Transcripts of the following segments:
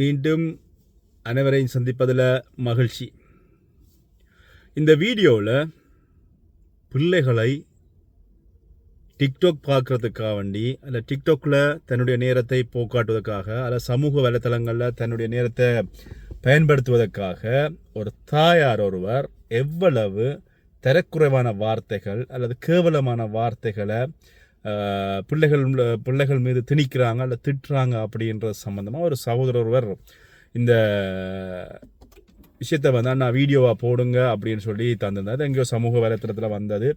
மீண்டும் அனைவரையும் சந்திப்பதில் மகிழ்ச்சி. இந்த வீடியோவில் பிள்ளைகளை டிக்டாக் பார்க்குறதுக்காக வேண்டி அல்ல டிக்டாக்ல தன்னுடைய நேரத்தை போக்காட்டுவதற்காக அல்ல சமூக வலைத்தளங்களில் தன்னுடைய நேரத்தை பயன்படுத்துவதற்காக ஒரு தாயார் ஒருவர் எவ்வளவு தரக்குறைவான வார்த்தைகள் அல்லது கேவலமான வார்த்தைகளை பிள்ளைகள் மீது திணிக்கிறாங்க அல்ல திட்டுறாங்க அப்படின்ற சம்மந்தமாக ஒரு சகோதரர் ஒருவர் இந்த விஷயத்தை வந்து நான் வீடியோவாக போடுங்க அப்படின்னு சொல்லி தந்திருந்தார். எங்கேயோ சமூக வலைத்தளத்தில் வந்தது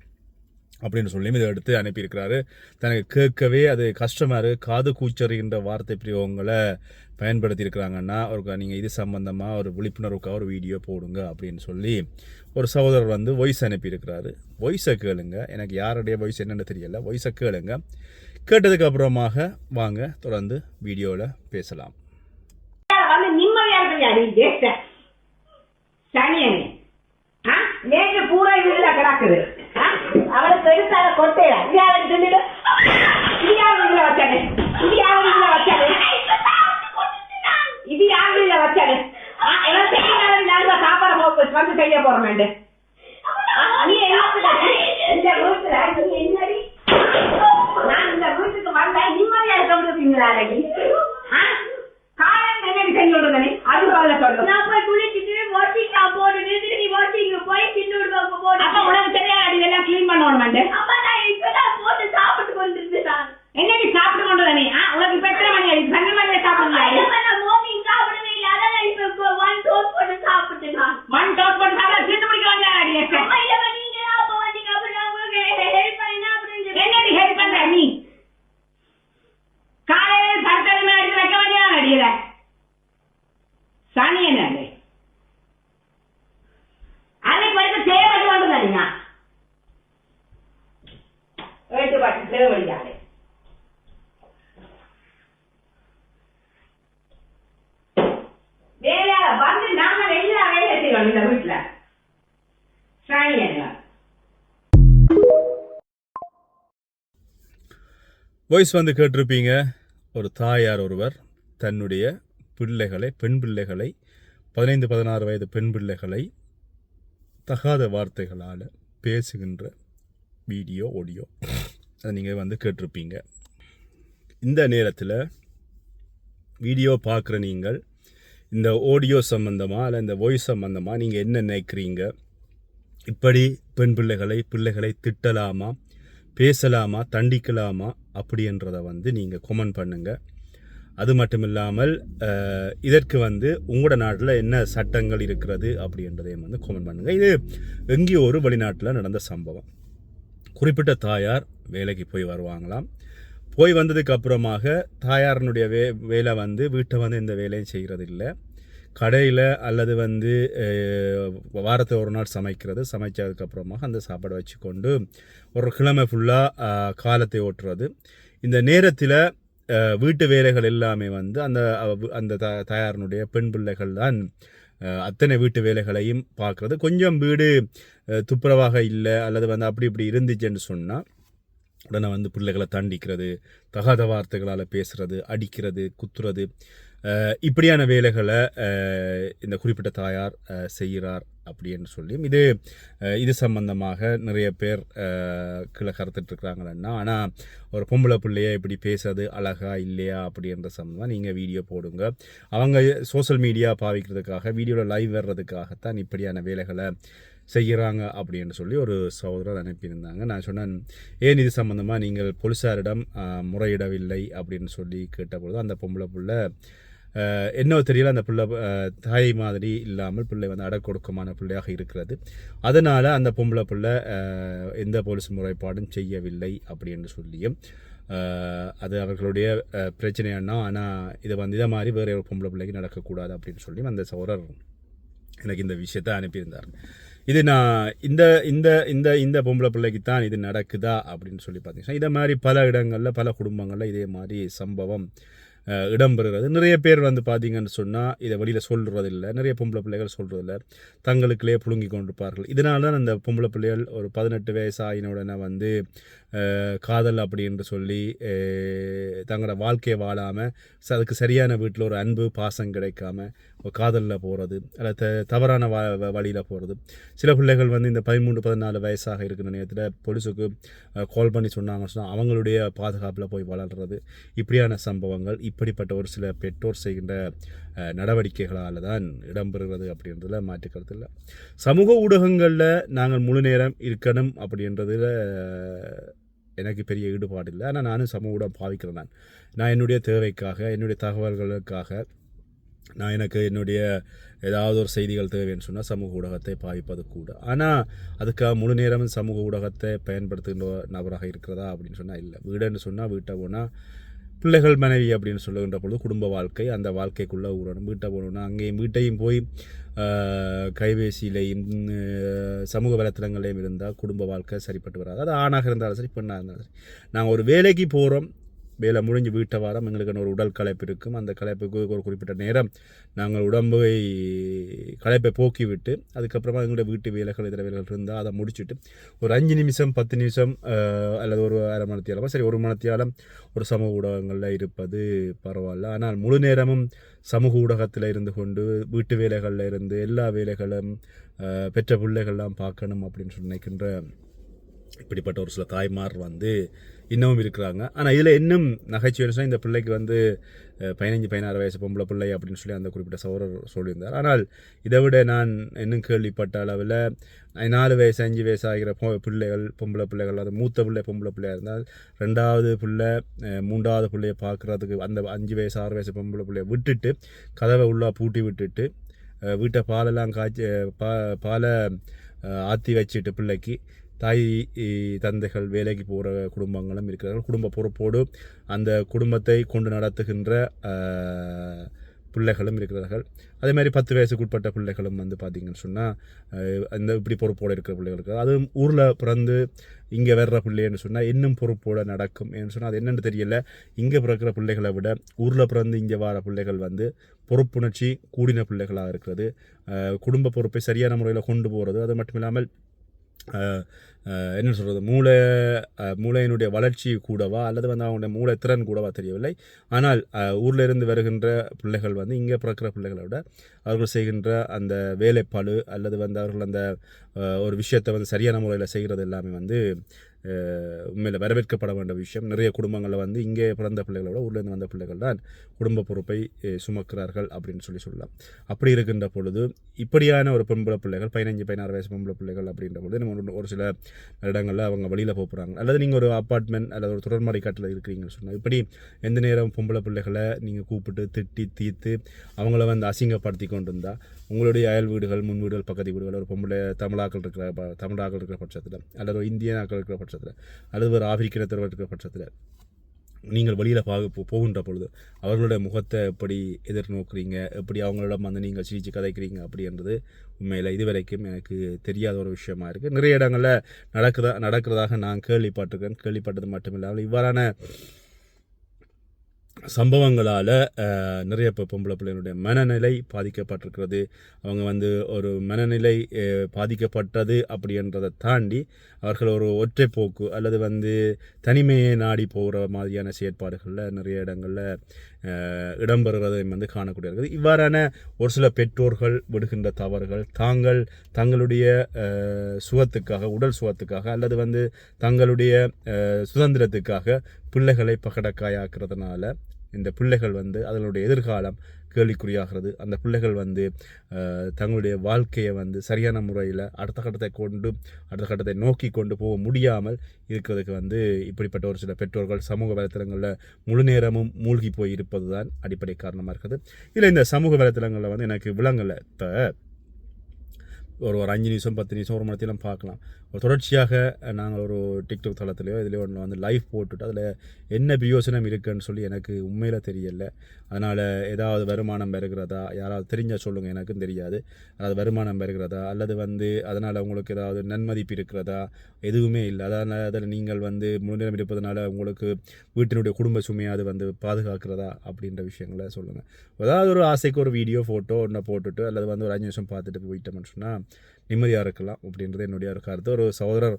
அப்படின்னு சொல்லி இதை எடுத்து அனுப்பியிருக்கிறாரு. தனக்கு கேட்கவே அது கஷ்டமாக இருக்குது, காது கூச்சறிகின்ற வார்த்தை பிரயோகங்களை பயன்படுத்தியிருக்கிறாங்கன்னா நீங்கள் இது சம்பந்தமாக ஒரு விழிப்புணர்வுக்காக ஒரு வீடியோ போடுங்க அப்படின்னு சொல்லி ஒரு சகோதரர் வந்து வாய்ஸ் அனுப்பியிருக்கிறாரு. வாய்ஸை கேளுங்க, எனக்கு யாருடைய வாய்ஸ் என்னென்னு தெரியல, வாய்ஸை கேளுங்க. கேட்டதுக்கு அப்புறமாக வாங்க தொடர்ந்து வீடியோவில் பேசலாம். நேற்று பூரா வீடுல கிடக்குது. அவளை பெருசாக கொட்டையா இந்தியாவில் தின்னுட்டு இந்தியாவில் வச்சாரு, இந்தியாவில் வச்சாரு, இது யாருல வச்சாரு. சாப்பாடு வந்து செய்ய போறோம். நீ இந்த வீட்டுல நீ என்னடி நான் இந்த வீட்டுக்கு வந்தா நிம்மதியா இருக்க முடியுங்களா? காலையில் என்னடி செஞ்சு விடுறேன் அது பதில சொல்லு. நான் போய் குளிச்சுட்டு வாஷிங்கா போட்டு நீ வாஷிங் போய் சின்ன விடுவாங்க போட்டு அப்ப உனக்கு தெரியாது இதெல்லாம் கிளீன் பண்ணணும். அப்ப நான் இப்பதான் போட்டு சாப்பிட்டு கொண்டு இருந்தேன். என்னடி சாப்பிட்டு கொண்டு நீ உனக்கு இப்ப எத்தனை மணி ஆயிடுச்சு? 12 மணிக்கு சாப்பிடுங்க. மார்னிங் சாப்பிடவே இல்லை, அதான் இப்ப 1 டோஸ்ட் போட்டு சாப்பிட்டுதான். 1 டோஸ்ட் போட்டு சாப்பிட சின்ன முடிக்க வந்தா நீங்க அப்ப வந்தீங்க அப்படி உங்களுக்கு ஹெல்ப் பண்ணா அப்படின்னு என்னடி ஹெல்ப் பண்ற நீ? காலையில் தற்கொலை எடுத்து வைக்க வேண்டியதான் அடியில சனி என்ன அன்னைக்கு வரைக்கும் தேவைப்பட்டு வந்துங்க வேட்டுப்பாட்டு தேவைப்படிக்காது. வேலையால வந்து நாங்க எல்லா வேலையை செய்வோம் இந்த வீட்டுல. சனி என்ன வாய்ஸ் வந்து கேட்டிருப்பீங்க. ஒரு தாயார் ஒருவர் தன்னுடைய பிள்ளைகளை, பெண் பிள்ளைகளை, 15-16 வயது பெண் பிள்ளைகளை தகாத வார்த்தைகளால் பேசுகின்ற வீடியோ, ஆடியோ அதை நீங்கள் வந்து கேட்டிருப்பீங்க. இந்த நேரத்தில் வீடியோ பார்க்குற நீங்கள் இந்த ஆடியோ சம்பந்தமாக அல்ல இந்த வாய்ஸ் சம்பந்தமாக நீங்கள் என்ன நினைக்கிறீங்க? இப்படி பெண் பிள்ளைகளை திட்டலாமா, பேசலாமா, தண்டிக்கலாமா அப்படின்றதை வந்து நீங்கள் கமெண்ட் பண்ணுங்கள். அது மட்டும் இல்லாமல் இதற்கு வந்து உங்களோட நாட்டில் என்ன சட்டங்கள் இருக்கிறது அப்படின்றதையும் வந்து கமெண்ட் பண்ணுங்கள். இது எங்கேயோ ஒரு வெளிநாட்டில் நடந்த சம்பவம். குறிப்பிட்ட தாயார் வேலைக்கு போய் வருவாங்களாம். போய் வந்ததுக்கு அப்புறமாக தாயாரனுடைய வேலை வந்து வீட்டை வந்து எந்த வேலையும் செய்கிறது இல்லை. கடையில் அல்லது வந்து வாரத்தை ஒரு நாள் சமைச்சதுக்கப்புறமாக அந்த சாப்பாடை வச்சு கொண்டு ஒரு கிழமை ஃபுல்லாக காலத்தை ஓட்டுறது. இந்த நேரத்தில் வீட்டு வேலைகள் எல்லாமே வந்து அந்த தாயாரனுடைய பெண் பிள்ளைகள் தான் அத்தனை வீட்டு வேலைகளையும் பார்க்குறது. கொஞ்சம் வீடு துப்புரவாக இல்லை அல்லது வந்து அப்படி இப்படி இருந்துச்சுன்னு சொன்னால் உடனே வந்து பிள்ளைகளை தண்டிக்கிறது, தகாத வார்த்தைகளால் பேசுகிறது, அடிக்கிறது, குத்துறது, இப்படியான வேலைகளை இந்த குறிப்பிட்ட தாயார் செய்கிறார் அப்படின்னு சொல்லி இது சம்பந்தமாக நிறைய பேர் கீழே கருத்துட்ருக்குறாங்கன்னா. ஆனால் ஒரு பொம்பளை பிள்ளைய இப்படி பேசுறது அழகா இல்லையா அப்படின்ற சம்பந்தமாக நீங்கள் வீடியோ போடுங்க. அவங்க சோஷியல் மீடியா பாவிக்கிறதுக்காக, வீடியோவில் லைவ் வர்றதுக்காகத்தான் இப்படியான வேலைகளை செய்கிறாங்க அப்படின்னு சொல்லி ஒரு சகோதரர் அனுப்பியிருந்தாங்க. நான் சொன்னேன், ஏன் இது சம்பந்தமாக நீங்கள் போலீஸாரிடம் முறையிடவில்லை அப்படின்னு சொல்லி கேட்டபொழுது அந்த பொம்பளை பிள்ளை என்ன தெரியல, அந்த பிள்ளை தாய் மாதிரி இல்லாமல் பிள்ளை வந்து அடக்கொடுக்கமான பிள்ளையாக இருக்கிறது, அதனால் அந்த பொம்பளை பிள்ளை எந்த போலீஸ் முறைப்பாடும் செய்யவில்லை அப்படின்னு சொல்லியும் அது அவர்களுடைய பிரச்சனையானா. ஆனால் இதை வந்து இதை மாதிரி வேறு ஒரு பொம்பளை பிள்ளைக்கு நடக்கக்கூடாது அப்படின்னு சொல்லி அந்த சகோதரர் எனக்கு இந்த விஷயத்தை அனுப்பியிருந்தார். இது நான் இந்த இந்த இந்த இந்த பொம்பளை பிள்ளைக்கு தான் இது நடக்குதா அப்படின்னு சொல்லி பார்த்தீங்கன்னா, இதை மாதிரி பல இடங்களில் பல குடும்பங்களில் இதே மாதிரி சம்பவம் இடம்பெறுகிறது. நிறைய பேர் வந்து பார்த்தீங்கன்னு சொன்னால் இதை வெளியில் சொல்கிறதில்ல, நிறைய பொம்பளை பிள்ளைகள் சொல்கிறதில்ல, தங்களுக்குள்ளே புழுங்கி கொண்டிருப்பார்கள். இதனால தான் அந்த பொம்பளை பிள்ளைகள் ஒரு 18 வயசு ஆகின உடனே வந்து காதல் அப்படின்னு சொல்லி தங்களோட வாழ்க்கையை வாழாமல் அதுக்கு சரியான வீட்டில் ஒரு அன்பு பாசம் கிடைக்காம காதலில் போகிறது அல்லது தவறான வழியில் போகிறது. சில பிள்ளைகள் வந்து இந்த 13-14 வயசாக இருக்கிற நேரத்தில் போலீஸுக்கு கால் பண்ணி சொன்னாங்கன்னு சொன்னால் அவங்களுடைய பாதுகாப்பில் போய் வளர்கிறது. இப்படியான சம்பவங்கள் இப்படிப்பட்ட ஒரு சில பெற்றோர் செய்கின்ற நடவடிக்கைகளால் தான் இடம்பெறுகிறது அப்படின்றதுல மாற்றுக்கிறது இல்லை. சமூக ஊடகங்களில் நாங்கள் முழு நேரம் இருக்கணும் அப்படின்றதுல எனக்கு பெரிய ஈடுபாடு இல்லை. ஆனால் நானும் சமூக ஊடகம் பாவிக்கிறேன். நான் என்னுடைய தேவைக்காக, என்னுடைய தகவல்களுக்காக, நான் எனக்கு என்னுடைய ஏதாவது ஒரு செய்திகள் தேவைன்னு சொன்னால் சமூக ஊடகத்தை பாவிப்பது கூட. ஆனால் அதுக்காக முழு நேரமும் சமூக ஊடகத்தை பயன்படுத்துகின்ற நபராக இருக்கிறதா அப்படின்னு சொன்னால் இல்லை. வீடுன்னு சொன்னால் வீட்டை போனால் பிள்ளைகள் மனைவி அப்படின்னு சொல்லுகின்ற பொழுது குடும்ப வாழ்க்கை, அந்த வாழ்க்கைக்குள்ளே ஊறணும். வீட்டை போகணுன்னா அங்கேயும் வீட்டையும் போய் கைபேசியிலையும் சமூக வலைத்தளங்களையும் இருந்தால் குடும்ப வாழ்க்கை சரிப்பட்டு வராது. அது ஆணாக இருந்தாலும் சரி பெண்ணாக இருந்தாலும் சரி. நாங்கள் ஒரு வேலைக்கு போகிறோம், வேலை முடிஞ்சு வீட்டை வாரம் எங்களுக்கு ஒரு உடல் களைப்பு இருக்கும். அந்த களைப்புக்கு ஒரு குறிப்பிட்ட நேரம் நாங்கள் உடம்பை களைப்பை போக்கிவிட்டு அதுக்கப்புறமா எங்களுடைய வீட்டு வேலைகள் இதர வேலைகள் இருந்தால் அதை முடிச்சுட்டு ஒரு 5 நிமிஷம் 10 நிமிஷம் அல்லது ஒரு அரை மணித்தியாலம் சரி 1 மணித்தியாலம் ஒரு சமூக ஊடகங்களில் இருப்பது பரவாயில்ல. ஆனால் முழு நேரமும் சமூக ஊடகத்தில் இருந்து கொண்டு வீட்டு வேலைகளில் இருந்து எல்லா வேலைகளும் பெற்ற பிள்ளைகள்லாம் பார்க்கணும் அப்படின்னு சொல்லி நினைக்கின்ற இப்படிப்பட்ட ஒரு சில தாய்மார் வந்து இன்னமும் இருக்கிறாங்க. ஆனால் இதில் இன்னும் நகைச்சுவை இந்த பிள்ளைக்கு வந்து 15-16 வயசு பொம்பளை பிள்ளை அப்படின்னு சொல்லி அந்த குறிப்பிட்ட சௌரர் சொல்லியிருந்தார். ஆனால் இதை விட நான் இன்னும் கேள்விப்பட்ட அளவில் 4 வயசு 5 வயசு ஆகிற பிள்ளைகள் பொம்பளை பிள்ளைகள், அது மூத்த பிள்ளை பொம்பளை பிள்ளையாக இருந்தால் 2வது பிள்ளை 3வது பிள்ளையை பார்க்குறதுக்கு அந்த 5 வயசு 6 வயசு பொம்பளை பிள்ளையை விட்டுட்டு கதவை உள்ளே பூட்டி விட்டுட்டு வீட்டை பாலெல்லாம் பாலை ஆற்றி வச்சுட்டு பிள்ளைக்கு தாய் தந்தைகள் வேலைக்கு போகிற குடும்பங்களும் இருக்கிறார்கள். குடும்ப பொறுப்போடு அந்த குடும்பத்தை கொண்டு நடத்துகின்ற பிள்ளைகளும் இருக்கிறார்கள். அதே மாதிரி 10 வயசுக்குட்பட்ட பிள்ளைகளும் வந்து பார்த்திங்கன்னு சொன்னால் அந்த இப்படி பொறுப்போடு இருக்கிற பிள்ளைகள் இருக்கிறது. அதுவும் ஊரில் பிறந்து இங்கே வர்ற பிள்ளைன்னு சொன்னால் இன்னும் பொறுப்போடு நடக்கும். ஏன்னு சொன்னால் அது என்னென்னு தெரியல, இங்கே பிறக்கிற பிள்ளைகளை விட ஊரில் பிறந்து இங்கே வர பிள்ளைகள் வந்து பொறுப்புணர்ச்சி கூடின பிள்ளைகளாக இருக்கிறது. குடும்ப பொறுப்பை சரியான முறையில் கொண்டு போகிறது. அது மட்டும் இல்லாமல் என்ன சொல்கிறது, மூளையினுடைய வளர்ச்சி கூடவா அல்லது வந்து அவங்களுடைய மூளை திறன் கூடவா தெரியவில்லை. ஆனால் ஊரில் இருந்து வருகின்ற பிள்ளைகள் வந்து இங்கே பிறக்கிற பிள்ளைகளை விட அவர்கள் செய்கின்ற அந்த வேலைப்பாடு அல்லது வந்து அவர்கள் அந்த ஒரு விஷயத்தை வந்து சரியான முறையில் செய்கிறது எல்லாமே வந்து உண்மையில் வரவேற்கப்பட வேண்டிய விஷயம். நிறைய குடும்பங்களில் வந்து இங்கே பிறந்த பிள்ளைகளை விட ஊர்லேருந்து வந்த பிள்ளைகள் தான் குடும்ப பொறுப்பை சுமக்கிறார்கள் அப்படின்னு சொல்லலாம். அப்படி இருக்கின்ற பொழுது இப்படியான ஒரு பொம்பளை பிள்ளைகள் 15-16 வயசு பொம்பளை பிள்ளைகள் அப்படின்ற பொழுது நம்ம ஒரு சில இடங்களில் அவங்க வழியில் போகிறாங்க. அல்லது நீங்கள் ஒரு அப்பார்ட்மெண்ட் அல்லது ஒரு தொடர்மாடி காட்டில் இருக்கிறீங்கன்னு சொன்னால் இப்படி எந்த நேரம் பொம்பளை பிள்ளைகளை நீங்கள் கூப்பிட்டு திட்டி தீர்த்து அவங்கள வந்து அசிங்கப்படுத்தி கொண்டு இருந்தால் உங்களுடைய அயல் வீடுகள் முன் வீடுகள் பக்கத்து வீடுகள் ஒரு பொம்பளை தமிழாக்கள் இருக்கிற பட்சத்தில் அல்லது இந்தியனாக்கள் இருக்கிற பட்சத்தில் அல்லது ஒரு ஆப்பிரிக்கத்தவர் இருக்கிற பட்சத்தில் நீங்கள் வெளியில் போகின்ற பொழுது அவர்களுடைய முகத்தை எப்படி எதிர்நோக்குறீங்க, எப்படி அவங்களிடம் வந்து நீங்கள் சிரித்து கதைக்கிறீங்க அப்படின்றது உண்மையில் இதுவரைக்கும் எனக்கு தெரியாத ஒரு விஷயமா இருக்குது. நிறைய இடங்களில் நடக்கிறதாக நான் கேள்விப்பட்டிருக்கேன். கேள்விப்பட்டது மட்டும் இல்லாமல் இவ்வாறான சம்பவங்களால் நிறைய பொம்பளை பிள்ளைகளுடைய மனநிலை பாதிக்கப்பட்டிருக்கிறது. அவங்க வந்து ஒரு மனநிலை பாதிக்கப்பட்டது அப்படின்றதை தாண்டி அவர்கள் ஒரு ஒற்றை போக்கு அல்லது வந்து தனிமையை நாடி போகிற மாதிரியான செயற்பாடுகளில் நிறைய இடங்களில் இடம்பெறுவதை வந்து காணக்கூடிய இருக்குது. இவ்வாறான ஒரு சில பெற்றோர்கள் விடுகின்ற தவறுகள் தங்களுடைய சுகத்துக்காக, உடல் சுகத்துக்காக அல்லது வந்து தங்களுடைய சுதந்திரத்துக்காக பிள்ளைகளை பகடக்காயாக்குறதுனால இந்த பிள்ளைகள் வந்து அதனுடைய எதிர்காலம் கேள்விக்குறியாகிறது. அந்த பிள்ளைகள் வந்து தங்களுடைய வாழ்க்கையை வந்து சரியான முறையில் அடுத்த கட்டத்தை நோக்கி கொண்டு போக முடியாமல் இருக்கிறதுக்கு வந்து இப்படிப்பட்ட ஒரு சில பெற்றோர்கள் சமூக வலைத்தளங்களில் முழு நேரமும் மூழ்கி போய் இருப்பது தான் அடிப்படை காரணமாக இருக்குது. இதில் இந்த சமூக வலைத்தளங்களில் வந்து எனக்கு விளங்கலை. இப்போ ஒரு 5 நிமிஷம் 10 நிமிஷம் 1 மணி நேரத்திலாம் பார்க்கலாம். ஒரு தொடர்ச்சியாக நாங்கள் ஒரு டிக்டாக் தளத்துலையோ இதுலையோ ஒன்று வந்து லைவ் போட்டுட்டு அதில் என்ன பிரயோசனம் இருக்குன்னு சொல்லி எனக்கு உண்மையில் தெரியல. அதனால் ஏதாவது வருமானம் பெறுகிறதா, யாராவது தெரிஞ்சால் சொல்லுங்கள், எனக்கும் தெரியாது. அதாவது வருமானம் பெறுகிறதா அல்லது வந்து அதனால் உங்களுக்கு ஏதாவது நன்மதிப்பு இருக்கிறதா, எதுவுமே இல்லை. அதனால் அதில் நீங்கள் வந்து முழு நேரம் இருப்பதனால உங்களுக்கு வீட்டினுடைய குடும்ப சுமையாது வந்து பாதுகாக்கிறதா அப்படின்ற விஷயங்களை சொல்லுங்கள். ஏதாவது ஒரு ஆசைக்கு ஒரு வீடியோ ஃபோட்டோ ஒன்றை போட்டுட்டு அல்லது வந்து ஒரு 5 நிமிஷம் பார்த்துட்டு போயிட்டோம்னு சொன்னால் நிம்மதியாக இருக்கலாம் அப்படின்றது என்னுடைய ஒரு கருத்து. ஒரு சகோதரர்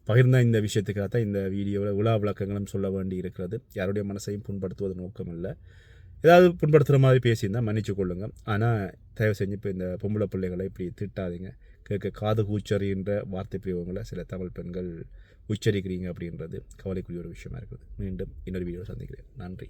பகிர்ந்த இந்த விஷயத்துக்காக தான் இந்த வீடியோவில் உலா விளக்கங்களும் சொல்ல வேண்டி இருக்கிறது. யாருடைய மனசையும் புண்படுத்துவது நோக்கம் இல்லை. ஏதாவது புண்படுத்துகிற மாதிரி பேசியிருந்தால் மன்னிச்சு கொள்ளுங்க. ஆனால் தயவு செஞ்சு இப்போ இந்த பொம்பளை பிள்ளைகளை இப்படி திட்டாதீங்க. கேட்க காது கூச்சறின்ற வார்த்தை பிரிவுகளை சில தமிழ் பெண்கள் உச்சரிக்கிறீங்க அப்படின்றது கவலைக்குரிய ஒரு விஷயமா இருக்குது. மீண்டும் இன்னொரு வீடியோ சந்திக்கிறேன். நன்றி.